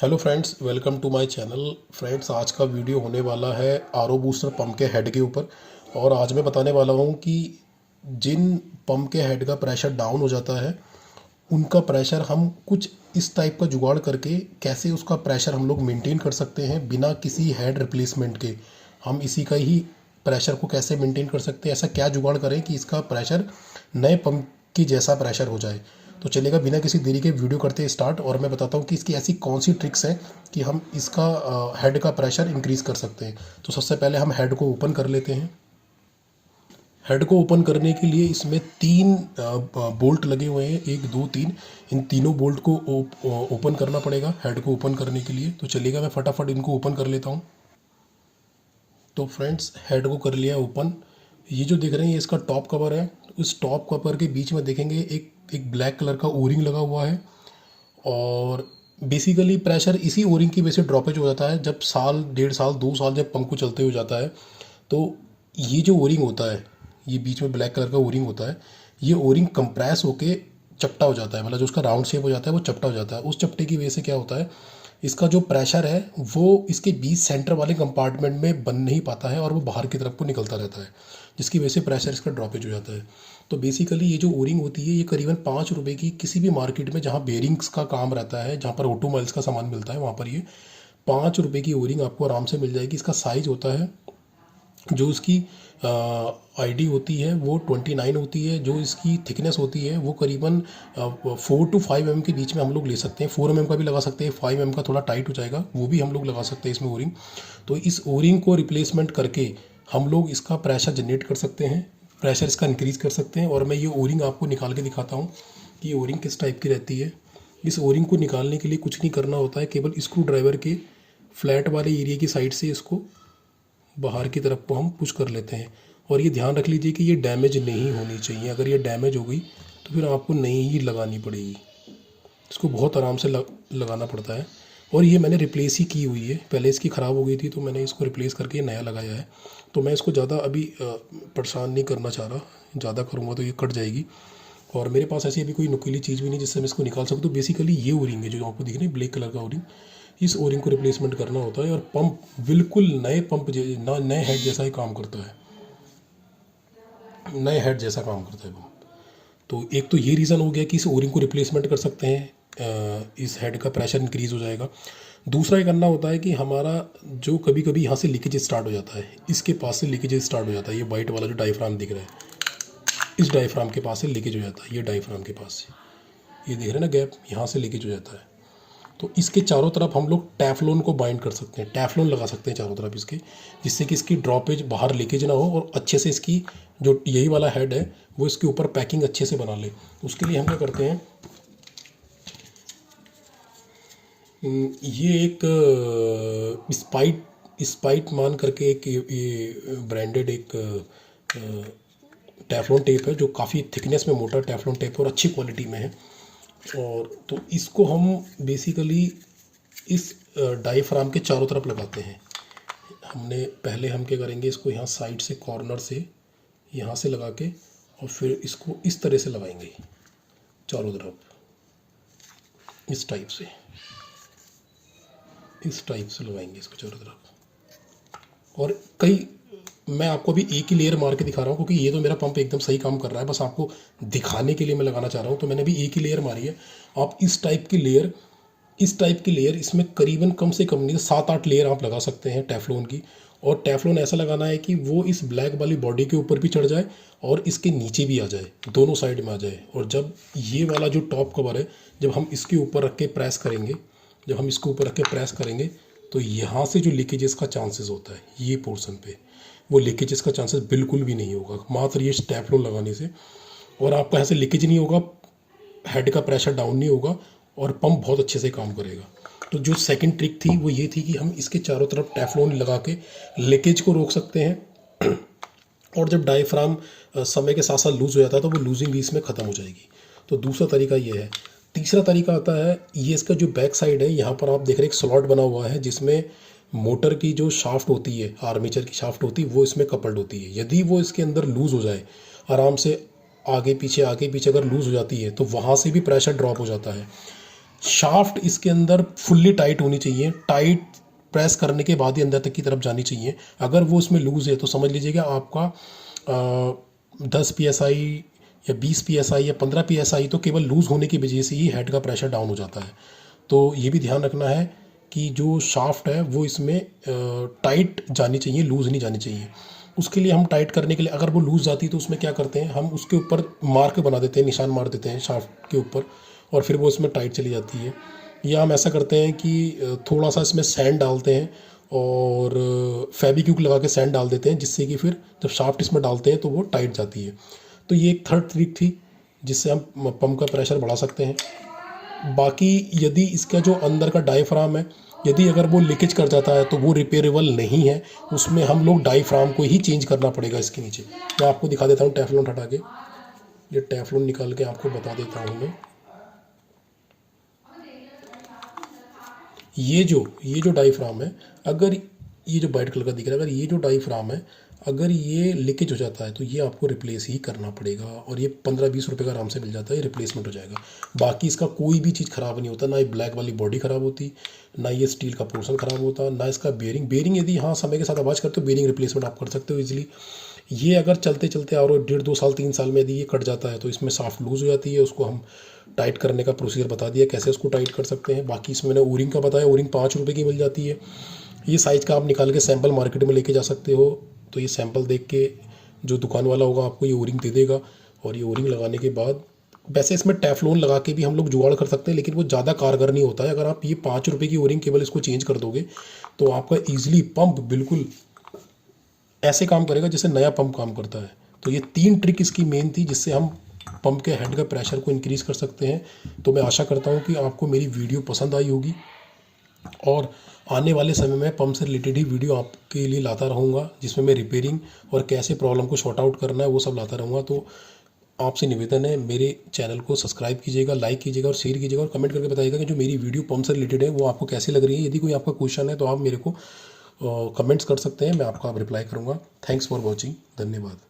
Hello friends, welcome to my channel. Friends, आज का video होने वाला है आरओ बूस्टर पंप के हेड के ऊपर। और आज मैं बताने वाला हूँ कि जिन पंप के हेड का प्रेशर डाउन हो जाता है उनका प्रेशर हम कुछ इस टाइप का जुगाड़ करके कैसे उसका प्रेशर हम लोग मेंटेन कर सकते हैं बिना किसी हेड रिप्लेसमेंट के। हम इसी का ही प्रेशर को कैसे मेंटेन कर सकते हैं, ऐसा क्या जुगाड़ करें कि इसका प्रेशर नए पंप की जैसा प्रेशर हो जाए। तो चलेगा, बिना किसी देरी के वीडियो करते हैं स्टार्ट। और मैं बताता हूँ कि इसकी ऐसी कौन सी ट्रिक्स हैं कि हम इसका हेड का प्रेशर इंक्रीज़ कर सकते हैं। तो सबसे पहले हम हेड को ओपन कर लेते हैं। हेड को ओपन करने के लिए इसमें तीन बोल्ट लगे हुए हैं, एक दो तीन। इन तीनों बोल्ट को ओपन करना पड़ेगा हेड को ओपन करने के लिए। तो चलिएगा, मैं फटाफट इनको ओपन कर लेता हूँ। तो फ्रेंड्स, हेड को कर लिया ओपन। ये जो देख रहे हैं ये इसका टॉप कवर है। उस टॉप कवर के बीच में देखेंगे एक एक ब्लैक कलर का ओरिंग लगा हुआ है। और बेसिकली प्रेशर इसी ओरिंग की वजह से ड्रॉपेज हो जाता है। जब साल डेढ़ साल 2 साल जब पंप को चलते हो जाता है तो ये जो ओरिंग होता है, ये बीच में ब्लैक कलर का ओरिंग होता है, ये ओरिंग कंप्रेस होके चपटा हो जाता है। मतलब जो उसका राउंड शेप हो जाता है वो चपटा हो जाता है। उस चपटे की वजह से क्या होता है, इसका जो प्रेशर है वो इसके बीच सेंटर वाले कंपार्टमेंट में बन नहीं पाता है और वो बाहर की तरफ को निकलता रहता है, जिसकी वजह से प्रेशर इसका ड्रॉपेज हो जाता है। तो बेसिकली ये जो ओरिंग होती है ये करीबन 5 रुपये की किसी भी मार्केट में जहाँ बेरिंग्स का काम रहता है, जहाँ पर ऑटोमोबाइल्स का सामान मिलता है, वहाँ पर ये 5 रुपये की ओरिंग आपको आराम से मिल जाएगी। इसका साइज़ होता है, जो उसकी आईडी होती है वो 29 होती है। जो इसकी थिकनेस होती है वो करीबन 4 to 5 mm के बीच में हम लोग ले सकते हैं। 4 mm का भी लगा सकते हैं, 5 mm का थोड़ा टाइट हो जाएगा, वो भी हम लोग लगा सकते हैं इसमें ओरिंग। तो इस ओरिंग को रिप्लेसमेंट करके हम लोग इसका प्रेशर जनरेट कर सकते हैं, प्रेशर इसका इंक्रीज़ कर सकते हैं। और मैं ये ओरिंग आपको निकाल के दिखाता हूँ कि ये ओरिंग किस टाइप की रहती है। इस ओरिंग को निकालने के लिए कुछ नहीं करना होता है, केवल स्क्रू ड्राइवर के फ्लैट वाले एरिया की साइड से इसको बाहर की तरफ को हम पुश कर लेते हैं। और ये ध्यान रख लीजिए कि ये डैमेज नहीं होनी चाहिए। अगर ये डैमेज हो गई तो फिर आपको नई ही लगानी पड़ेगी। इसको बहुत आराम से लगाना पड़ता है। और ये मैंने रिप्लेस ही की हुई है, पहले इसकी ख़राब हो गई थी तो मैंने इसको रिप्लेस करके नया लगाया है। तो मैं इसको ज़्यादा अभी परेशान नहीं करना चाह रहा, ज़्यादा करूँगा तो ये कट जाएगी। और मेरे पास ऐसी अभी कोई नुकीली चीज़ भी नहीं जिससे मैं इसको निकाल सकूँ। तो बेसिकली ये ओरिंग है जो आपको दिख रही है, ब्लैक कलर का ओरिंग। इस ओरिंग को रिप्लेसमेंट करना होता है और पंप बिल्कुल नए पंप नए हेड जैसा ही काम करता है, नए हेड जैसा काम करता है पंप। तो एक तो ये रीज़न हो गया कि इस ओरिंग को रिप्लेसमेंट कर सकते हैं, इस हेड का प्रेशर इंक्रीज़ हो जाएगा। दूसरा ये करना होता है कि हमारा जो कभी कभी यहाँ से लीकेज स्टार्ट हो जाता है, इसके पास से लीकेज स्टार्ट हो जाता है। ये वाइट वाला जो डायफ्राम दिख रहा है, इस डायफ्राम के पास से लीकेज हो जाता है। ये डायफ्राम के पास से ये देख रहे हैं ना गैप, यहाँ से लीकेज हो जाता है। तो इसके चारों तरफ हम लोग टैफ्लोन को बाइंड कर सकते हैं, टैफ्लोन लगा सकते हैं चारों तरफ इसके, जिससे कि इसकी ड्रॉपेज बाहर लीकेज ना हो और अच्छे से इसकी जो यही वाला हेड है वो इसके ऊपर पैकिंग अच्छे से बना ले। उसके लिए हम क्या करते हैं, ये एक स्पाइट स्पाइट मान करके एक ये ब्रांडेड एक टैफ्लोन टेप है जो काफ़ी थिकनेस में मोटा टैफ्लोन टेप है और अच्छी क्वालिटी में है। और तो इसको हम बेसिकली इस डायफ्राम के चारों तरफ लगाते हैं। पहले हम क्या करेंगे, इसको यहाँ साइड से कॉर्नर से यहाँ से लगा के और फिर इसको इस तरह से लगाएंगे चारों तरफ, इस टाइप से लगाएंगे इसको चारों तरफ। और कई मैं आपको अभी एक ही लेयर मार के दिखा रहा हूँ क्योंकि ये तो मेरा पंप एकदम सही काम कर रहा है, बस आपको दिखाने के लिए मैं लगाना चाह रहा हूँ। तो मैंने अभी एक ही लेयर मारी है। आप इस टाइप की लेयर इसमें करीबन कम से कम नहीं 7-8 लेयर आप लगा सकते हैं टैफ्लोन की। और टैफ्लोन ऐसा लगाना है कि वो इस ब्लैक वाली बॉडी के ऊपर भी चढ़ जाए और इसके नीचे भी आ जाए, दोनों साइड में आ जाए। और जब ये वाला जो टॉप कवर है, जब हम इसके ऊपर रख के प्रेस करेंगे, तो यहाँ से जो लीकेजेस का चांसेस होता है ये पोर्शन पे, वो लीकेजेस का चांसेस बिल्कुल भी नहीं होगा मात्र ये टैफ्लोन लगाने से। और आपका यहाँ से लीकेज नहीं होगा, हेड का प्रेशर डाउन नहीं होगा और पंप बहुत अच्छे से काम करेगा। तो जो सेकंड ट्रिक थी वो ये थी कि हम इसके चारों तरफ टैफ्लोन लगा के लीकेज को रोक सकते हैं। और जब डायफ्राम समय के साथ साथ लूज़ हो जाता है तो वो लूजिंग भी इसमें ख़त्म हो जाएगी। तो दूसरा तरीका ये है। तीसरा तरीका आता है, ये इसका जो बैक साइड है, यहाँ पर आप देख रहे हैं एक स्लॉट बना हुआ है जिसमें मोटर की जो शाफ्ट होती है, आर्मेचर की शाफ्ट होती है, वो इसमें कपल्ड होती है। यदि वो इसके अंदर लूज़ हो जाए, आराम से आगे पीछे अगर लूज़ हो जाती है तो वहाँ से भी प्रेशर ड्रॉप हो जाता है। शाफ्ट इसके अंदर फुल्ली टाइट होनी चाहिए, टाइट प्रेस करने के बाद ही अंदर तक की तरफ जानी चाहिए। अगर वो उसमें लूज़ है तो समझ लीजिएगा आपका 10 PSI या 20 PSI या 15 PSI तो केवल लूज़ होने की वजह से ही हेड का प्रेशर डाउन हो जाता है। तो ये भी ध्यान रखना है कि जो शाफ्ट है वो इसमें टाइट जानी चाहिए, लूज़ नहीं जानी चाहिए। उसके लिए हम टाइट करने के लिए, अगर वो लूज़ जाती है तो उसमें क्या करते हैं, हम उसके ऊपर मार्क बना देते हैं, निशान मार देते हैं शाफ्ट के ऊपर, और फिर वो उसमें टाइट चली जाती है। या हम ऐसा करते हैं कि थोड़ा सा इसमें सैंड डालते हैं और फेविक्विक लगा के सैंड डाल देते हैं, जिससे कि फिर जब शाफ्ट इसमें डालते हैं तो वो टाइट जाती है। तो ये एक थर्ड ट्रिक थी जिससे हम पंप का प्रेशर बढ़ा सकते हैं। बाकी यदि इसका जो अंदर का डायफ्राम है, यदि अगर वो लीकेज कर जाता है तो वो रिपेयरेबल नहीं है, उसमें हम लोग डायफ्राम को ही चेंज करना पड़ेगा। इसके नीचे मैं आपको दिखा देता हूँ, टेफ्लॉन हटा के, ये टेफ्लॉन निकाल के आपको बता देता हूँ मैं। ये जो डायफ्राम है, अगर ये जो वाइट कलर का दिख रहा है, अगर ये जो डायफ्राम है अगर ये लीकेज हो जाता है तो ये आपको रिप्लेस ही करना पड़ेगा, और ये 15-20 रुपये का आराम से मिल जाता है, ये रिप्लेसमेंट हो जाएगा। बाकी इसका कोई भी चीज़ ख़राब नहीं होता, ना ये ब्लैक वाली बॉडी ख़राब होती, ना ये स्टील का पोर्शन ख़राब होता, ना इसका बेयरिंग यदि हाँ समय के साथ आवाज़ करते हो बेयरिंग रिप्लेसमेंट आप कर सकते हो इजीली। ये अगर चलते चलते और 1.5-2 साल 3 साल में यदि ये कट जाता है तो इसमें साफ्ट लूज़ हो जाती है। उसको हम टाइट करने का प्रोसीजर बता दिया कैसे उसको टाइट कर सकते हैं। बाकी इसमें मैंने ओरिंग का बताया, ओरिंग 5 रुपये की मिल जाती है। ये साइज़ का आप निकाल के सैंपल मार्केट में लेके जा सकते हो। तो ये सैंपल देख के जो दुकान वाला होगा आपको ये ओरिंग दे देगा, और ये ओरिंग लगाने के बाद वैसे इसमें टेफ्लॉन लगा के भी हम लोग जुगाड़ कर सकते हैं, लेकिन वो ज़्यादा कारगर नहीं होता है। अगर आप ये 5 रुपये की ओरिंग केवल इसको चेंज कर दोगे तो आपका ईजिली पंप बिल्कुल ऐसे काम करेगा जैसे नया पंप काम करता है। तो ये 3 ट्रिक इसकी मेन थी जिससे हम पंप के हेड का प्रेशर को इंक्रीज़ कर सकते हैं। तो मैं आशा करता हूँ कि आपको मेरी वीडियो पसंद आई होगी, और आने वाले समय में पंप से रिलेटेड ही वीडियो आपके लिए लाता रहूँगा, जिसमें मैं रिपेयरिंग और कैसे प्रॉब्लम को शॉर्ट आउट करना है वो सब लाता रहूँगा। तो आपसे निवेदन है, मेरे चैनल को सब्सक्राइब कीजिएगा, लाइक कीजिएगा और शेयर कीजिएगा, और कमेंट करके बताइएगा कि जो मेरी वीडियो पंप से रिलेटेड है वो आपको कैसी लग रही है। यदि कोई आपका क्वेश्चन है तो आप मेरे को कमेंट्स कर सकते हैं, मैं आपका रिप्लाई करूँगा। थैंक्स फॉर वॉचिंग, धन्यवाद।